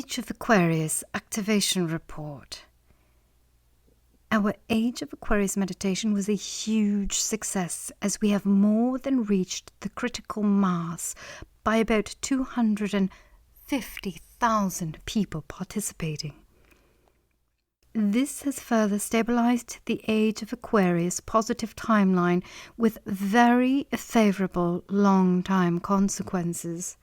Age of Aquarius Activation Report. Our Age of Aquarius meditation was a huge success as we have more than reached the critical mass by about 250,000 people participating. This has further stabilized the Age of Aquarius positive timeline with very favorable long-time consequences.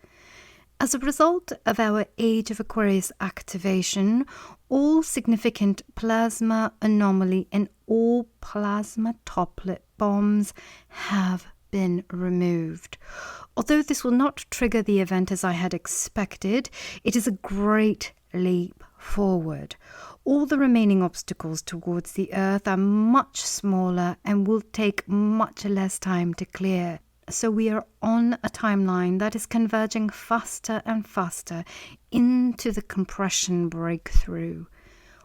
As a result of our Age of Aquarius activation, all significant plasma anomaly and all plasma toplet bombs have been removed. Although this will not trigger the event as I had expected, it is a great leap forward. All the remaining obstacles towards the Earth are much smaller and will take much less time to clear. So we are on a timeline that is converging faster and faster into the compression breakthrough.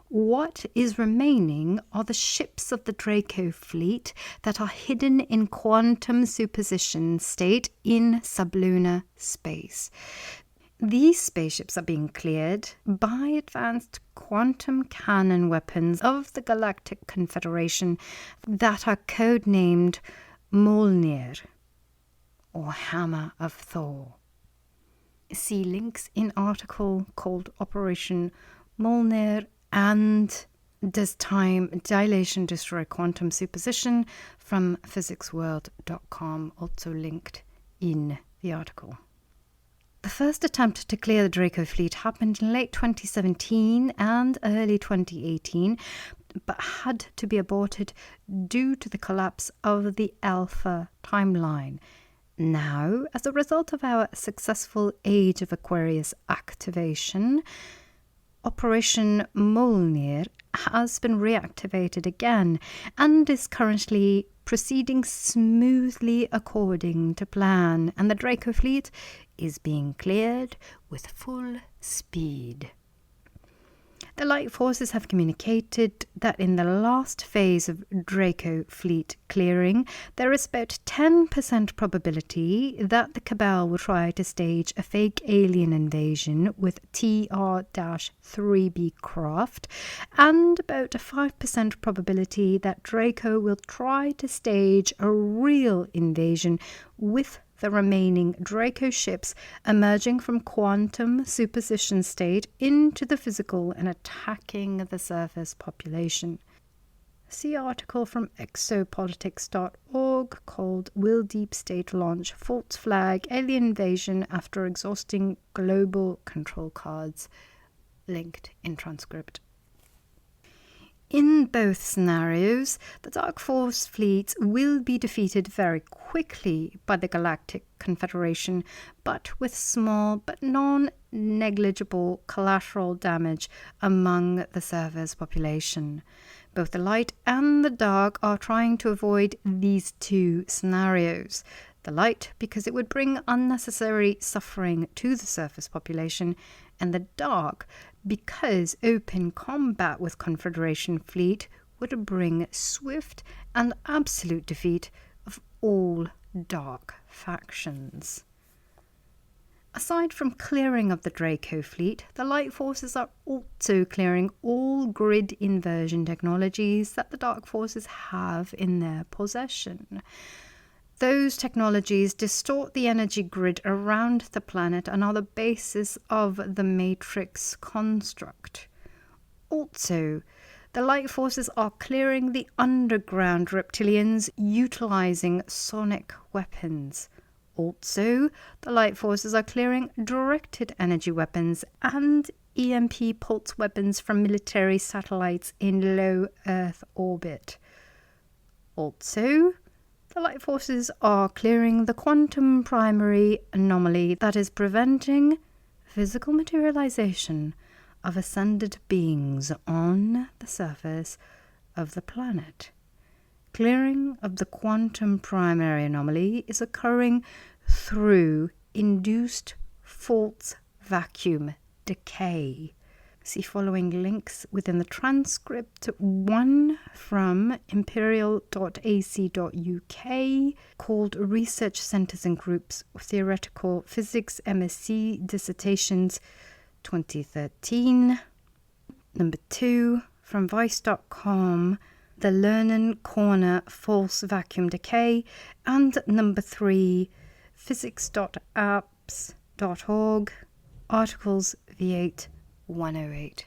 What is remaining are the ships of the Draco fleet that are hidden in quantum superposition state in sublunar space. These spaceships are being cleared by advanced quantum cannon weapons of the Galactic Confederation that are codenamed Mjolnir, or Hammer of Thor. See links in article called Operation Mjolnir and Does Time Dilation Destroy Quantum Superposition from physicsworld.com, also linked in the article. The first attempt to clear the Draco fleet happened in late 2017 and early 2018, but had to be aborted due to the collapse of the Alpha timeline. Now, as a result of our successful Age of Aquarius activation, Operation Mjolnir has been reactivated again and is currently proceeding smoothly according to plan, and the Draco fleet is being cleared with full speed. The light forces have communicated that in the last phase of Draco fleet clearing, there is about 10% probability that the Cabal will try to stage a fake alien invasion with TR-3B craft, and about a 5% probability that Draco will try to stage a real invasion with the remaining Draco ships emerging from quantum superposition state into the physical and attacking the surface population. See article from exopolitics.org called Will Deep State Launch False Flag Alien Invasion After Exhausting Global Control Cards, linked in transcript. In both scenarios, the Dark Force fleets will be defeated very quickly by the Galactic Confederation, but with small but non-negligible collateral damage among the surface population. Both the light and the dark are trying to avoid these two scenarios. The light because it would bring unnecessary suffering to the surface population, and the dark because open combat with Confederation fleet would bring swift and absolute defeat of all dark factions. Aside from clearing of the Draco fleet, the light forces are also clearing all grid inversion technologies that the dark forces have in their possession. Those technologies distort the energy grid around the planet and are the basis of the Matrix construct. Also, the light forces are clearing the underground reptilians utilizing sonic weapons. Also, the light forces are clearing directed energy weapons and EMP pulse weapons from military satellites in low Earth orbit. Also, the light forces are clearing the quantum primary anomaly that is preventing physical materialization of ascended beings on the surface of the planet. Clearing of the quantum primary anomaly is occurring through induced false vacuum decay. See following links within the transcript, one from imperial.ac.uk called Research Centres and Groups of Theoretical Physics MSc Dissertations 2013. Number 2, from Vice.com, The Learning Corner False Vacuum Decay. And number 3, physics.apps.org, articles V8 108.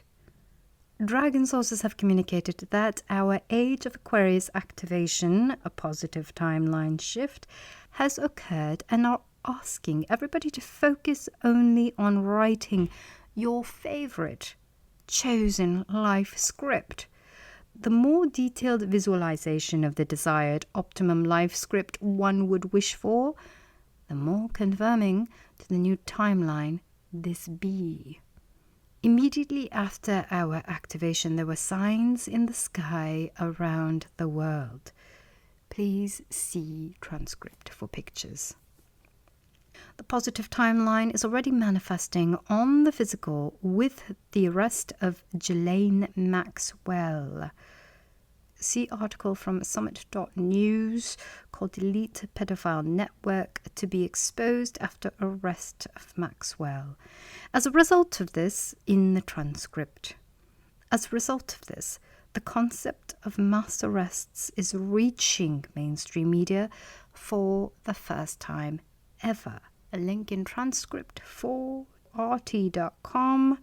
Dragon sources have communicated that our Age of Aquarius activation, a positive timeline shift, has occurred and are asking everybody to focus only on writing your favorite chosen life script. The more detailed visualization of the desired optimum life script one would wish for, the more confirming to the new timeline this be. Immediately after our activation, there were signs in the sky around the world. Please see transcript for pictures. The positive timeline is already manifesting on the physical with the arrest of Ghislaine Maxwell. See article from summit.news called Elite Pedophile Network to be exposed after arrest of Maxwell. As a result of this, in the transcript, the concept of mass arrests is reaching mainstream media for the first time ever. A link in transcript for RT.com,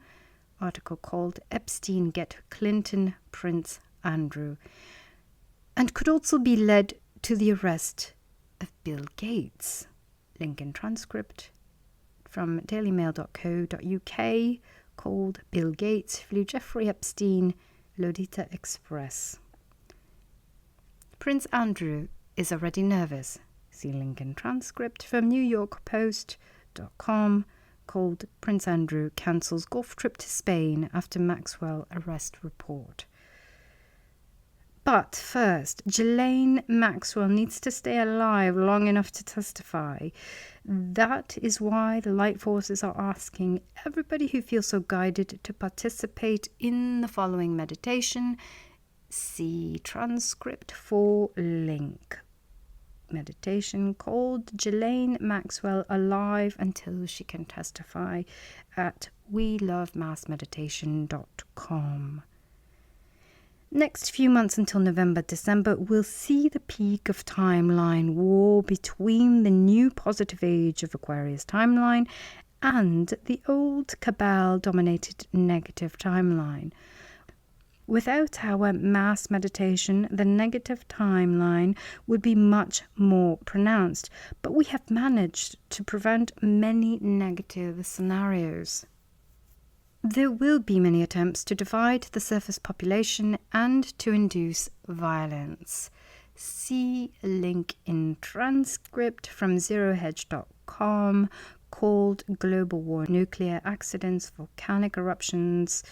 article called Epstein Get Clinton Prince Andrew, and could also be led to the arrest of Bill Gates. Link in transcript from dailymail.co.uk called Bill Gates Flew Jeffrey Epstein Lolita Express. Prince Andrew is already nervous. See link in transcript from newyorkpost.com called Prince Andrew Cancels Golf Trip to Spain After Maxwell Arrest Report. But first, Ghislaine Maxwell needs to stay alive long enough to testify. That is why the light forces are asking everybody who feels so guided to participate in the following meditation. See transcript for link. Meditation called Ghislaine Maxwell Alive Until She Can Testify at welovemassmeditation.com. Next few months until November, December, we'll see the peak of timeline war between the new positive age of Aquarius timeline and the old cabal-dominated negative timeline. Without our mass meditation, the negative timeline would be much more pronounced, but we have managed to prevent many negative scenarios. There will be many attempts to divide the surface population and to induce violence. See link in transcript from zerohedge.com called Global War, Nuclear Accidents, Volcanic Eruptions,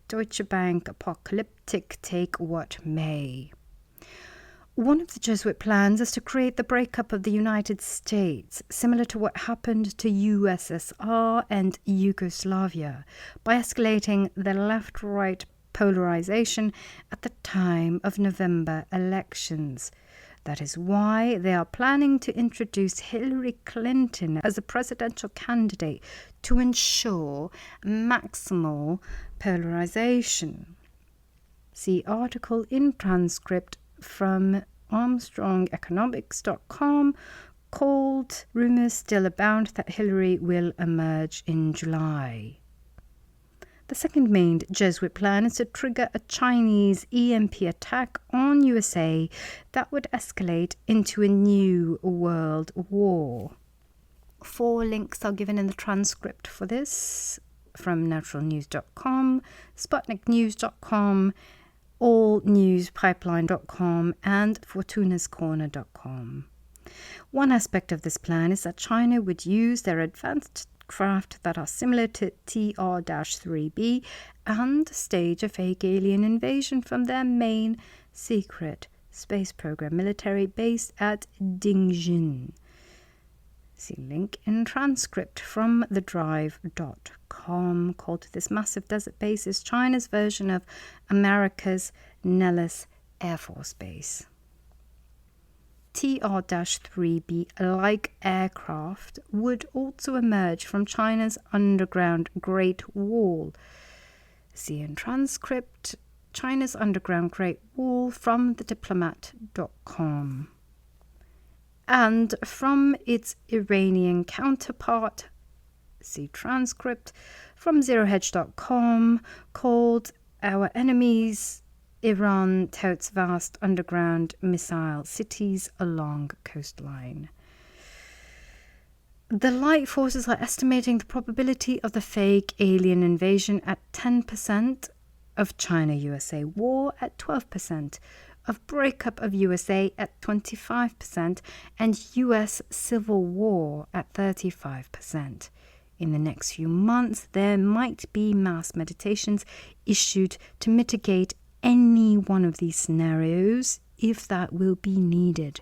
Deutsche Bank, Apocalyptic, Take What May. One of the Jesuit plans is to create the breakup of the United States, similar to what happened to USSR and Yugoslavia, by escalating the left-right polarization at the time of November elections. That is why they are planning to introduce Hillary Clinton as a presidential candidate to ensure maximal polarization. See article in transcript from ArmstrongEconomics.com called Rumors Still Abound That Hillary Will Emerge in July. The second main Jesuit plan is to trigger a Chinese EMP attack on USA that would escalate into a new world war. 4 links are given in the transcript for this from naturalnews.com, sputniknews.com, allnewspipeline.com and fortunascorner.com. One aspect of this plan is that China would use their advanced craft that are similar to TR-3B and stage a fake alien invasion from their main secret space program military base at Dingjin. See link in transcript from thedrive.com called This Massive Desert Base is China's version of America's Nellis Air Force Base. TR-3B like aircraft would also emerge from China's underground Great Wall. See in transcript, China's underground Great Wall from thediplomat.com. And from its Iranian counterpart, see transcript, from zerohedge.com, called Our Enemies, Iran touts vast underground missile cities along coastline. The light forces are estimating the probability of the fake alien invasion at 10%, of China-USA war at 12%, of breakup of USA at 25%, and US civil war at 35%. In the next few months, there might be mass meditations issued to mitigate any one of these scenarios, if that will be needed.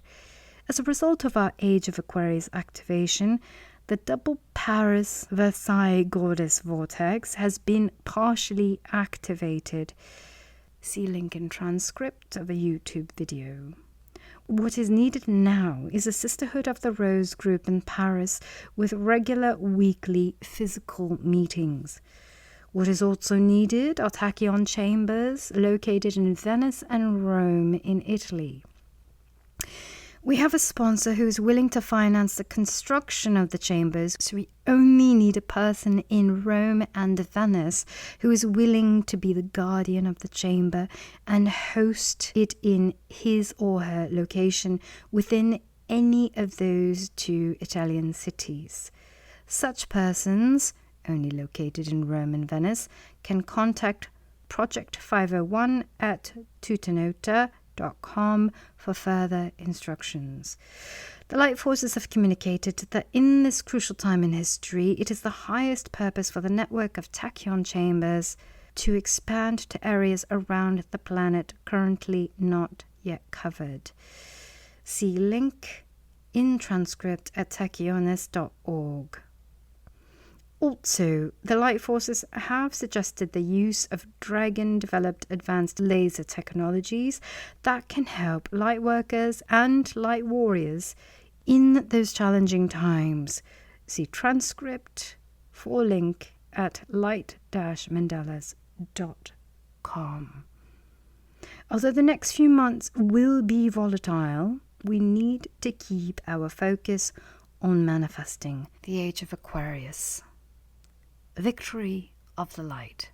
As a result of our Age of Aquarius activation, the double Paris-Versailles goddess vortex has been partially activated. See link in transcript of a YouTube video. What is needed now is a Sisterhood of the Rose group in Paris with regular weekly physical meetings. What is also needed are tachyon chambers located in Venice and Rome in Italy. We have a sponsor who is willing to finance the construction of the chambers, so we only need a person in Rome and Venice who is willing to be the guardian of the chamber and host it in his or her location within any of those two Italian cities. Such persons, only located in Rome and Venice, can contact Project 501 at tutanota.com for further instructions. The light forces have communicated that in this crucial time in history, it is the highest purpose for the network of tachyon chambers to expand to areas around the planet currently not yet covered. See link in transcript at tachyonis.org. Also, the light forces have suggested the use of Dragon-developed advanced laser technologies that can help light workers and light warriors in those challenging times. See transcript for link at light-mandalas.com. Although the next few months will be volatile, we need to keep our focus on manifesting the Age of Aquarius. Victory of the Light.